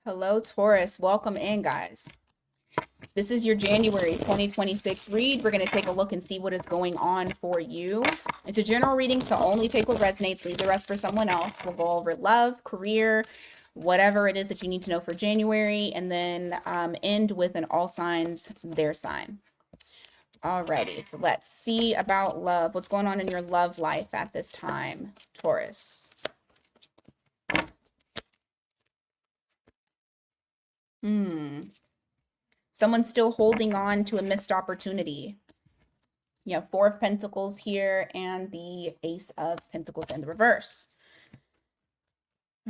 Hello, Taurus. Welcome in, guys. This is your January 2026 read. We're going to take a look and see what is going on for you. It's a general reading, so only take what resonates, leave the rest for someone else. We'll go over love, career, whatever it is that you need to know for January, and then end with an all signs, their sign. Alrighty, so let's see about love. What's going on in your love life at this time, Taurus? Someone's still holding on to a missed opportunity. You have Four of Pentacles here and the Ace of Pentacles in the reverse.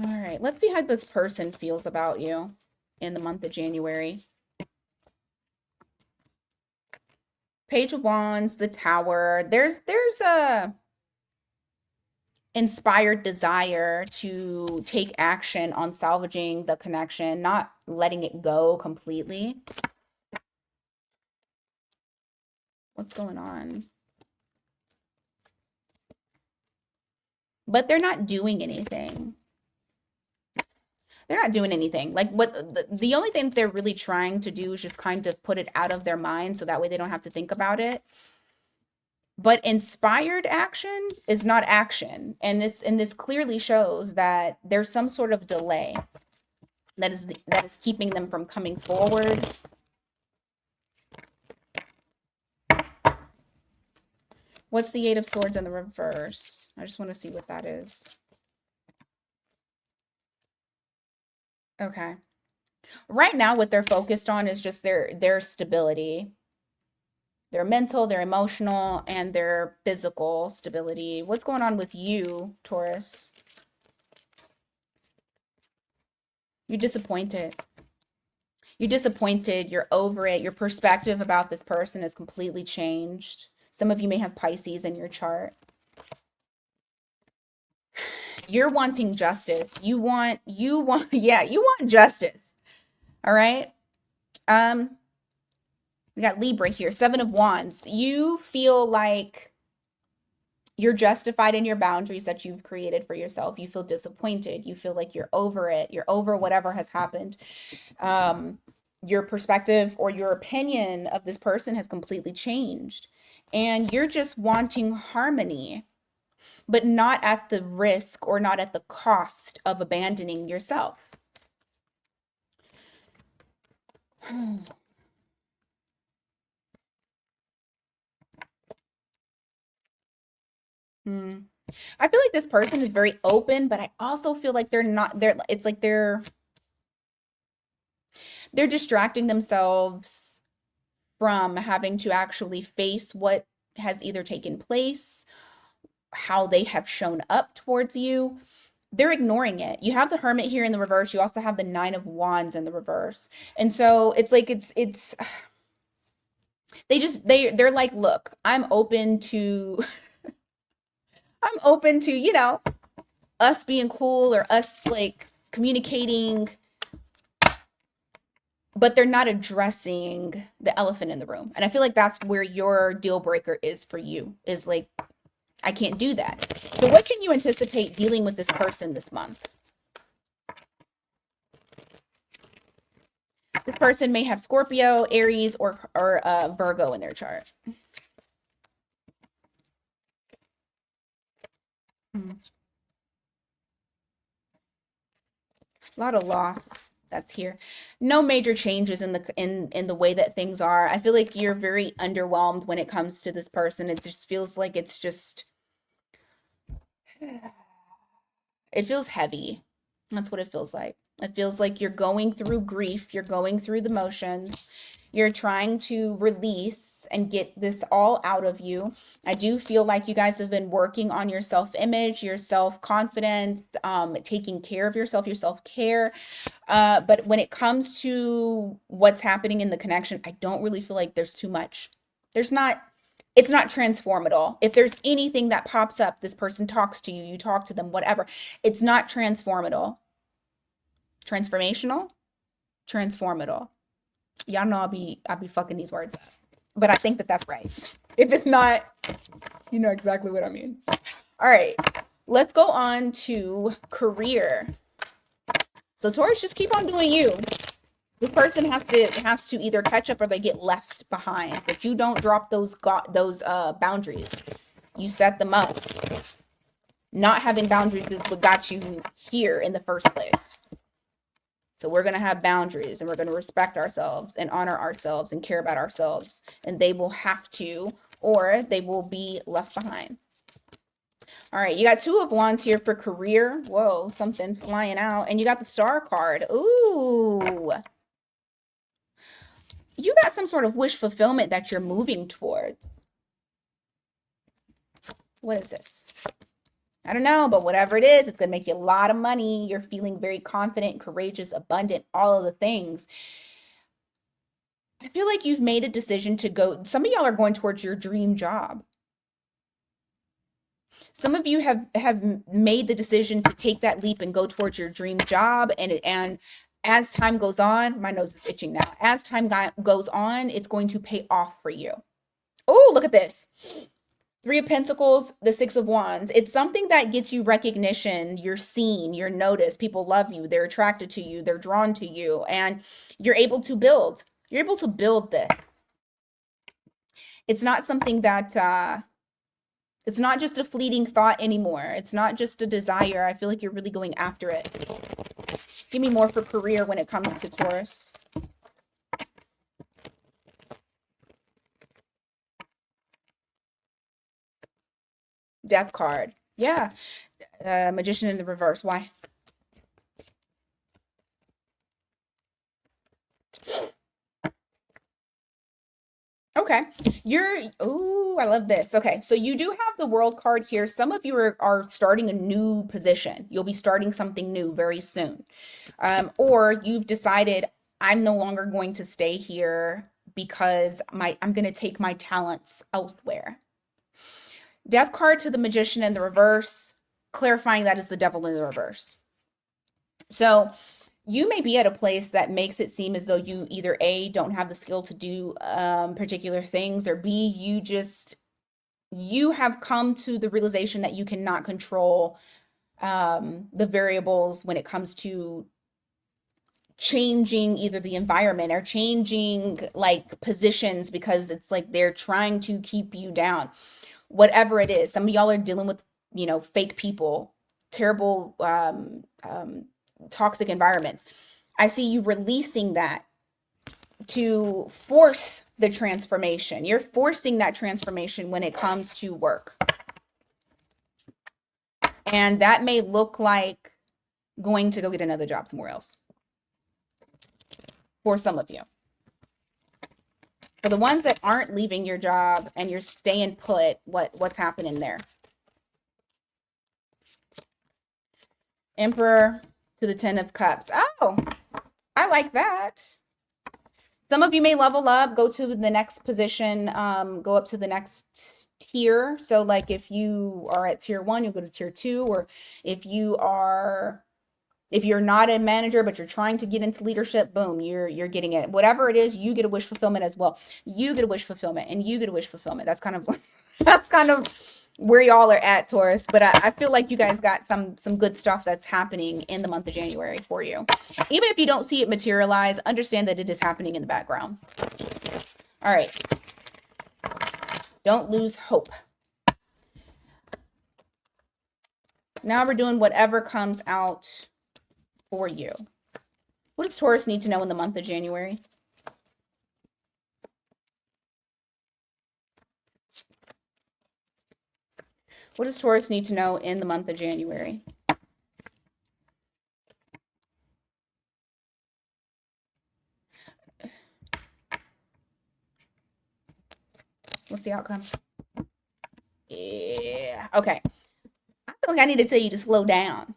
All right, let's see how this person feels about you in the month of January. Page of Wands, the Tower. There's a inspired desire to take action on salvaging the connection, not letting it go completely. What's going on? But they're not doing anything. They're not doing anything. Like what the only thing they're really trying to do is just kind of put it out of their mind so that way they don't have to think about it. But inspired action is not action. And this clearly shows that there's some sort of delay that is keeping them from coming forward. What's the Eight of Swords in the reverse? I just want to see what that is. Okay. Right now, what they're focused on is just their stability, their mental, their emotional, and their physical stability. What's going on with you, Taurus? You're disappointed. You're disappointed. You're over it. Your perspective about this person has completely changed. Some of you may have Pisces in your chart. You're wanting justice. You want justice. All right. We got Libra here, Seven of Wands. You feel like you're justified in your boundaries that you've created for yourself. You feel disappointed. You feel like you're over it. You're over whatever has happened. Your perspective or your opinion of this person has completely changed. And you're just wanting harmony, but not at the risk or not at the cost of abandoning yourself. I feel like this person is very open, but I also feel like it's like they're distracting themselves from having to actually face what has either taken place, how they have shown up towards you. They're ignoring it. You have the Hermit here in the reverse. You also have the Nine of Wands in the reverse. And so it's like it's they're like, look, I'm open to us being cool or us like communicating, but they're not addressing the elephant in the room. And I feel like that's where your deal breaker is for you, is like, I can't do that. So what can you anticipate dealing with this person this month? This person may have Scorpio, Aries, or Virgo in their chart. A lot of loss that's here. No major changes in the way that things are. I feel like you're very underwhelmed when it comes to this person. It just feels like it feels heavy. That's what it feels like. It feels like you're going through grief, you're going through the motions, you're trying to release and get this all out of you. I do feel like you guys have been working on your self-image, your self-confidence, taking care of yourself, your self-care. But when it comes to what's happening in the connection, I don't really feel like there's too much. It's not transformative. If there's anything that pops up, this person talks to you, you talk to them, whatever. It's not transformative. Transformational, transformative. Y'all know I'll be fucking these words up, but I think that that's right. If it's not, you know exactly what I mean. All right, let's go on to career. So Taurus, just keep on doing you. This person has to either catch up or they get left behind. But you don't drop those boundaries. You set them up. Not having boundaries is what got you here in the first place. So we're going to have boundaries and we're going to respect ourselves and honor ourselves and care about ourselves. And they will have to, or they will be left behind. All right, you got 2 of Wands here for career. Whoa, something flying out. And you got the Star card. Ooh. You got some sort of wish fulfillment that you're moving towards. What is this? I don't know, but whatever it is, it's going to make you a lot of money. You're feeling very confident, courageous, abundant, all of the things. I feel like you've made a decision to go. Some of y'all are going towards your dream job. Some of you have made the decision to take that leap and go towards your dream job. And as time goes on, my nose is itching now. As time goes on, it's going to pay off for you. Oh, look at this. 3 of Pentacles, the 6 of Wands. It's something that gets you recognition. You're seen, you're noticed. People love you. They're attracted to you. They're drawn to you. And you're able to build. You're able to build this. It's not something that, it's not just a fleeting thought anymore. It's not just a desire. I feel like you're really going after it. Give me more for career when it comes to Taurus. Death card. Yeah. Magician in the reverse. Why? Okay. I love this. Okay. So you do have the World card here. Some of you are starting a new position. You'll be starting something new very soon. Or you've decided, I'm no longer going to stay here because I'm going to take my talents elsewhere. Death card to the Magician in the reverse, clarifying that is the Devil in the reverse. So you may be at a place that makes it seem as though you either A, don't have the skill to do particular things, or B, you have come to the realization that you cannot control the variables when it comes to changing either the environment or changing like positions, because it's like they're trying to keep you down. Whatever it is, some of y'all are dealing with, fake people, terrible, toxic environments. I see you releasing that to force the transformation. You're forcing that transformation when it comes to work. And that may look like going to go get another job somewhere else. For some of you. For the ones that aren't leaving your job and you're staying put, what's happening there? Emperor to the 10 of Cups. Oh, I like that. Some of you may level up, go to the next position, go up to the next tier. So like if you are at tier 1, you'll go to tier 2, or if you're not a manager, but you're trying to get into leadership, boom, you're getting it. Whatever it is, you get a wish fulfillment as well. You get a wish fulfillment and you get a wish fulfillment. That's kind of where y'all are at, Taurus. But I feel like you guys got some good stuff that's happening in the month of January for you. Even if you don't see it materialize, understand that it is happening in the background. All right. Don't lose hope. Now we're doing whatever comes out for you. What does Taurus need to know in the month of January? What does Taurus need to know in the month of January? What's the outcome? Yeah. Okay. I feel like I need to tell you to slow down,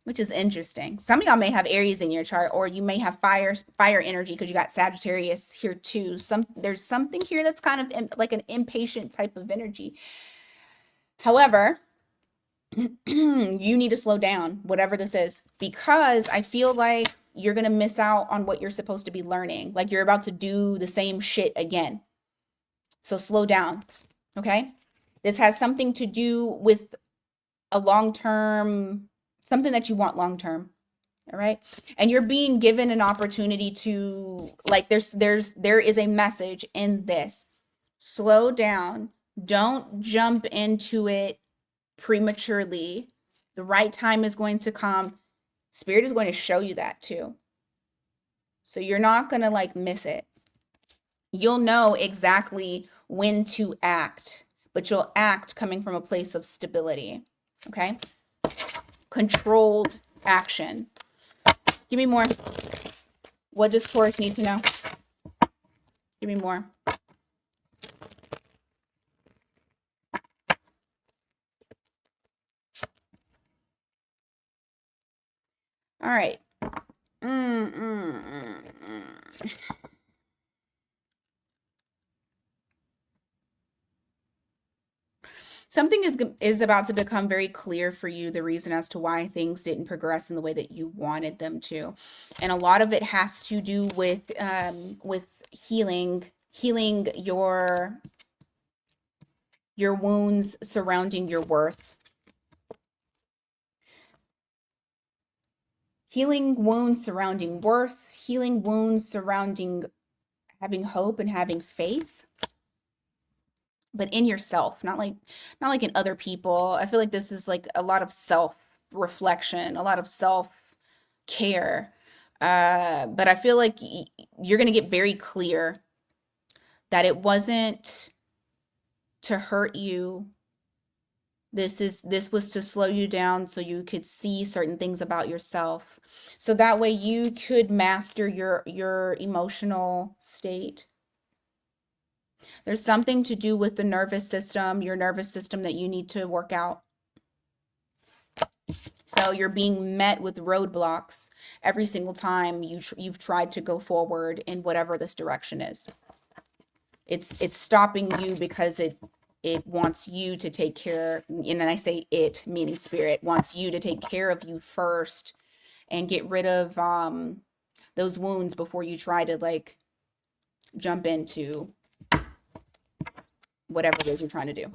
which is interesting. Some of y'all may have Aries in your chart, or you may have fire energy because you got Sagittarius here too. There's something here that's kind of like an impatient type of energy. However, you need to slow down, whatever this is, because I feel like you're going to miss out on what you're supposed to be learning. Like you're about to do the same shit again. So slow down. Okay. This has something to do with a long-term, something that you want long-term. All right. And you're being given an opportunity to, like, there is a message in this. Slow down. Don't jump into it prematurely. The right time is going to come. Spirit is going to show you that too. So you're not going to like miss it. You'll know exactly when to act, but you'll act coming from a place of stability. Okay? Controlled action. Give me more. What does Taurus need to know? Give me more. All right. Something is about to become very clear for you, the reason as to why things didn't progress in the way that you wanted them to. And a lot of it has to do with healing your wounds surrounding your worth. Healing wounds surrounding worth, healing wounds surrounding having hope and having faith, but in yourself, not like in other people. I feel like this is like a lot of self reflection, a lot of self care. But I feel like you're going to get very clear that it wasn't to hurt you. This was to slow you down so you could see certain things about yourself. So that way you could master your emotional state. There's something to do with the nervous system, your nervous system, that you need to work out. So you're being met with roadblocks every single time you've tried to go forward in whatever this direction is. It's stopping you because it wants you to take care, and I say it meaning spirit wants you to take care of you first and get rid of those wounds before you try to like jump into whatever it is you're trying to do.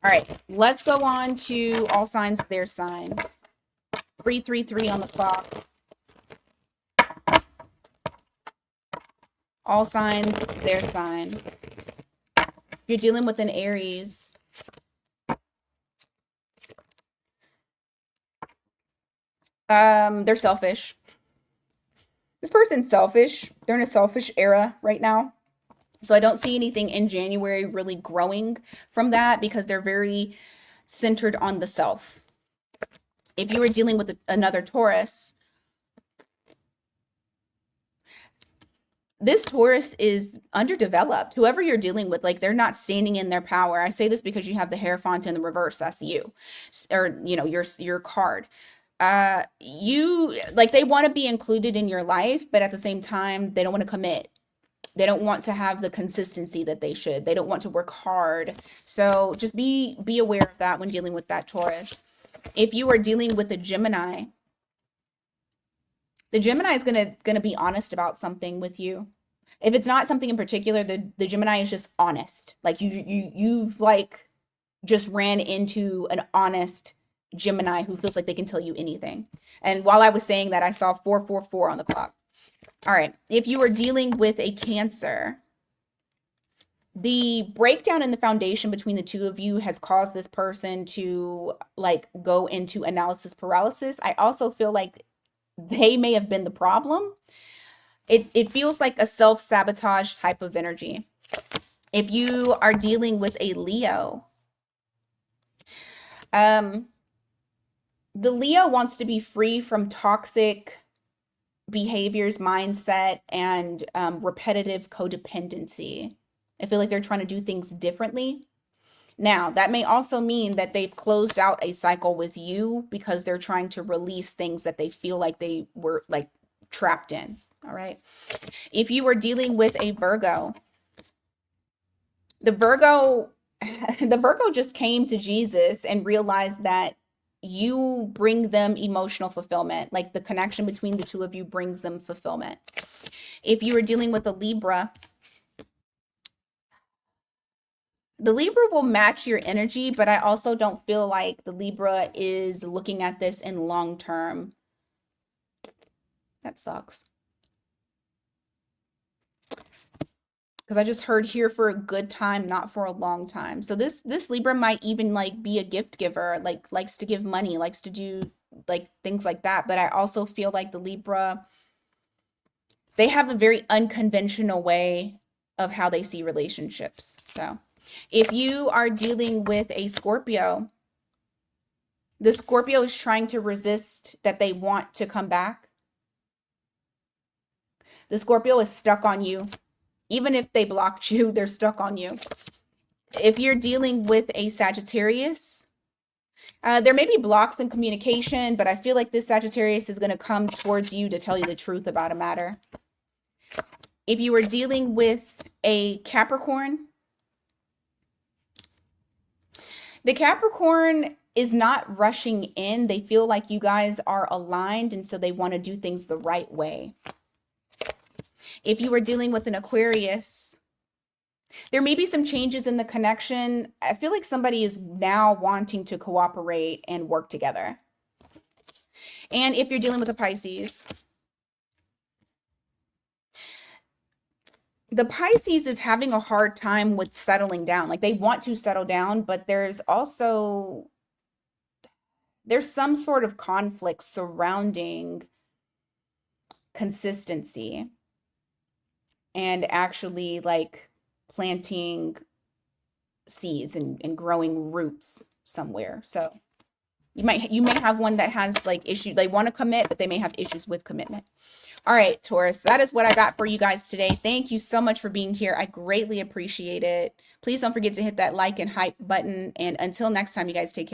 All right, let's go on to all signs, their sign. 333 on the clock. All signs, their sign. You're dealing with an Aries. They're selfish. This person's selfish. They're in a selfish era right now. So I don't see anything in January really growing from that because they're very centered on the self. If you were dealing with another Taurus, this Taurus is underdeveloped. Whoever you're dealing with, like, they're not standing in their power. I say this because you have the Hierophant in the reverse. That's you, or your card. You like, they want to be included in your life, but at the same time, they don't want to commit. They don't want to have the consistency that they should. They don't want to work hard. So just be aware of that when dealing with that Taurus. If you are dealing with a Gemini, the Gemini is gonna be honest about something with you. If it's not something in particular, the Gemini is just honest. Like you like just ran into an honest Gemini who feels like they can tell you anything. And while I was saying that, I saw 444 on the clock. All right. If you are dealing with a Cancer, the breakdown in the foundation between the two of you has caused this person to like go into analysis paralysis. I also feel like they may have been the problem. It feels like a self-sabotage type of energy. If you are dealing with a Leo, the Leo wants to be free from toxic behaviors, mindset, and repetitive codependency. I feel like they're trying to do things differently. Now, that may also mean that they've closed out a cycle with you because they're trying to release things that they feel like they were like trapped in. All right. If you were dealing with a Virgo, the Virgo the Virgo just came to Jesus and realized that you bring them emotional fulfillment. Like, the connection between the two of you brings them fulfillment. If you were dealing with a Libra, the Libra will match your energy, but I also don't feel like the Libra is looking at this in long term. That sucks. Because I just heard here for a good time, not for a long time. So this Libra might even like be a gift giver, like likes to give money, likes to do like things like that. But I also feel like the Libra, they have a very unconventional way of how they see relationships. So if you are dealing with a Scorpio, the Scorpio is trying to resist that they want to come back. The Scorpio is stuck on you. Even if they blocked you, they're stuck on you. If you're dealing with a Sagittarius, there may be blocks in communication, but I feel like this Sagittarius is going to come towards you to tell you the truth about a matter. If you are dealing with a Capricorn, the Capricorn is not rushing in. They feel like you guys are aligned, and so they want to do things the right way. If you are dealing with an Aquarius, there may be some changes in the connection. I feel like somebody is now wanting to cooperate and work together. And if you're dealing with a Pisces, the Pisces is having a hard time with settling down. Like they want to settle down, but there's some sort of conflict surrounding consistency and actually like planting seeds and growing roots somewhere. So you may have one that has like issues. They want to commit, but they may have issues with commitment. All right, Taurus, that is what I got for you guys today. Thank you so much for being here. I greatly appreciate it. Please don't forget to hit that like and hype button. And until next time, you guys take care.